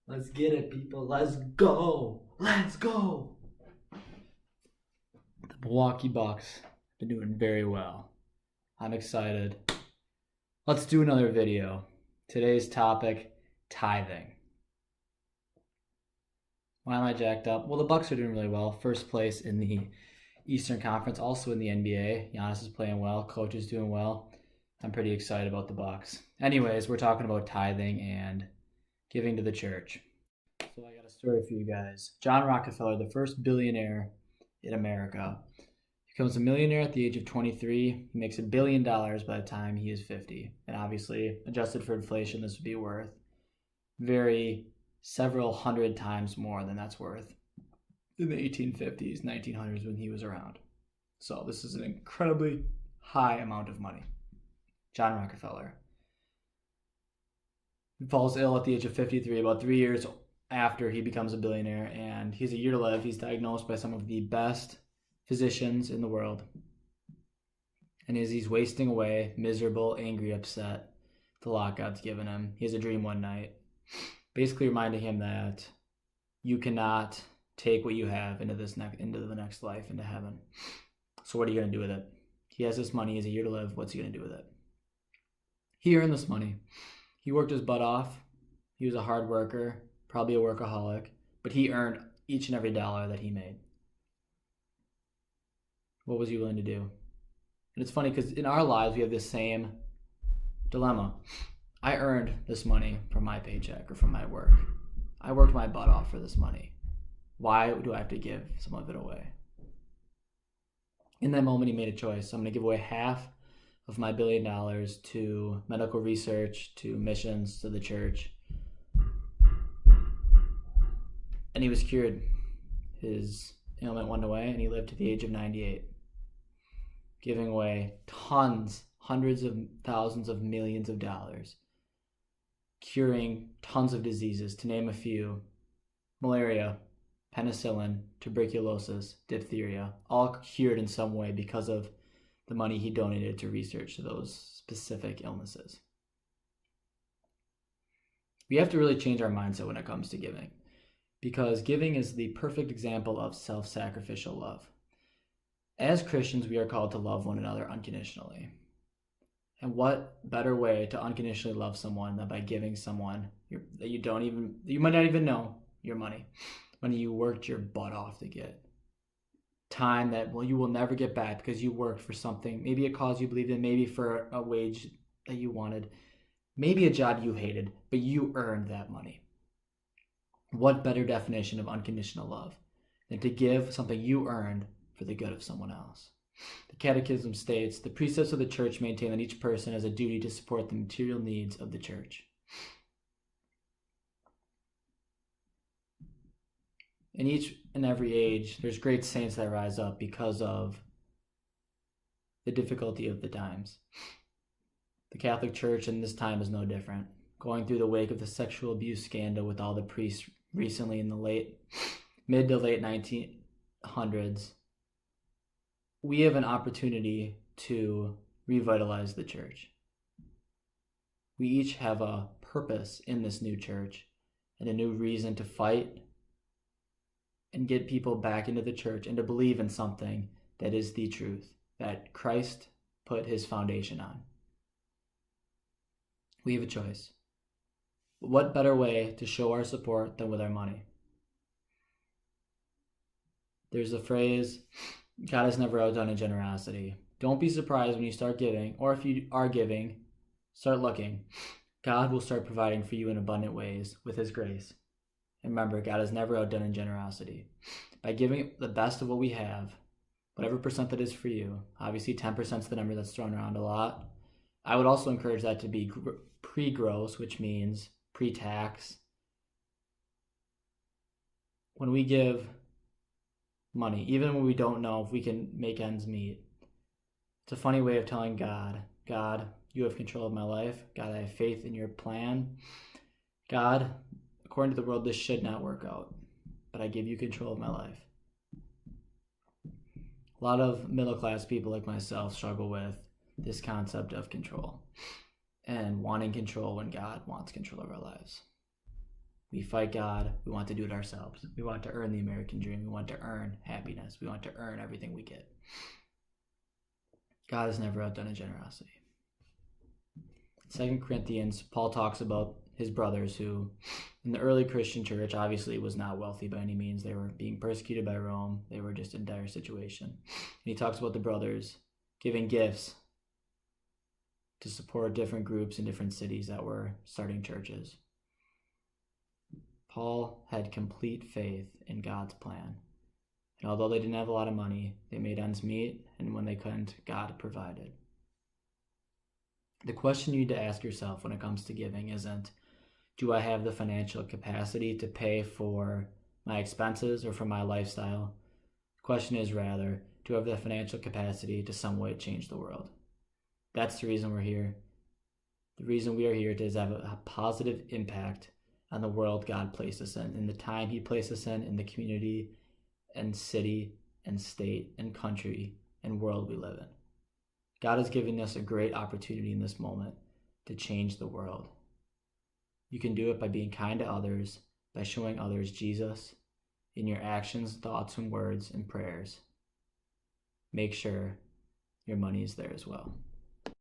Let's get it, people. Let's go. Let's go. The Milwaukee Bucks have been doing very well. I'm excited. Let's do another video. Today's topic, tithing. Why am I jacked up? Well, the Bucks are doing really well. First place in the Eastern Conference, also in the NBA. Giannis is playing well. Coach is doing well. I'm pretty excited about the Bucks. Anyways, we're talking about tithing and giving to the church. So I got a story for you guys. John Rockefeller, the first billionaire in America, becomes a millionaire at the age of 23. He makes $1 billion by the time he is 50. And obviously, adjusted for inflation, this would be worth several hundred times more than that's worth in the 1850s, 1900s when he was around. So this is an incredibly high amount of money. John Rockefeller. He falls ill at the age of 53, about 3 years after he becomes a billionaire, and he's a year to live. He's diagnosed by some of the best physicians in the world. And as he's wasting away, miserable, angry, upset, the lockout's given him. He has a dream one night, basically reminding him that you cannot take what you have into the next life, into heaven. So what are you going to do with it? He has this money. He has a year to live. What's he going to do with it? He earned this money. He worked his butt off. He was a hard worker, probably a workaholic, but he earned each and every dollar that he made. What was he willing to do? And it's funny because in our lives, we have this same dilemma. I earned this money from my paycheck or from my work. I worked my butt off for this money. Why do I have to give some of it away? In that moment, he made a choice. I'm going to give away half of my $1 billion to medical research, to missions, to the church. And he was cured. His ailment went away, and he lived to the age of 98, giving away tons, hundreds of thousands of millions of dollars, curing tons of diseases, to name a few: malaria, penicillin, tuberculosis, diphtheria, all cured in some way because of the money he donated to research to those specific illnesses. We have to really change our mindset when it comes to giving, because giving is the perfect example of self-sacrificial love. As Christians, we are called to love one another unconditionally. And what better way to unconditionally love someone than by giving someone that you might not even know, your money, money you worked your butt off to get. Time that, well, you will never get back because you worked for something, maybe a cause you believed in, maybe for a wage that you wanted, maybe a job you hated, but you earned that money. What better definition of unconditional love than to give something you earned for the good of someone else? The Catechism states, the precepts of the church maintain that each person has a duty to support the material needs of the church. In each and every age, there's great saints that rise up because of the difficulty of the times. The Catholic Church in this time is no different. Going through the wake of the sexual abuse scandal with all the priests recently in the mid to late 1900s, we have an opportunity to revitalize the church. We each have a purpose in this new church and a new reason to fight and get people back into the church and to believe in something that is the truth, that Christ put his foundation on. We have a choice. What better way to show our support than with our money? There's a phrase, God is never outdone in generosity. Don't be surprised when you start giving, or if you are giving, start looking. God will start providing for you in abundant ways with his grace. And remember, God is never outdone in generosity. By giving the best of what we have, whatever percent that is for you, obviously 10% is the number that's thrown around a lot. I would also encourage that to be pre-gross, which means pre-tax. When we give money, even when we don't know if we can make ends meet, it's a funny way of telling God, you have control of my life. God, I have faith in your plan. God, according to the world, this should not work out, but I give you control of my life. A lot of middle-class people like myself struggle with this concept of control and wanting control when God wants control of our lives. We fight God. We want to do it ourselves. We want to earn the American dream. We want to earn happiness. We want to earn everything we get. God has never outdone in generosity. In 2 Corinthians, Paul talks about his brothers who, in the early Christian church, obviously was not wealthy by any means. They were being persecuted by Rome. They were just in dire situation. And he talks about the brothers giving gifts to support different groups in different cities that were starting churches. Paul had complete faith in God's plan. And although they didn't have a lot of money, they made ends meet, and when they couldn't, God provided. The question you need to ask yourself when it comes to giving isn't, do I have the financial capacity to pay for my expenses or for my lifestyle? The question is rather, do I have the financial capacity to some way change the world? That's the reason we're here. The reason we are here is to have a positive impact on the world God placed us in the time he placed us in the community and city and state and country and world we live in. God is giving us a great opportunity in this moment to change the world. You can do it by being kind to others, by showing others Jesus in your actions, thoughts, and words and prayers. Make sure your money is there as well.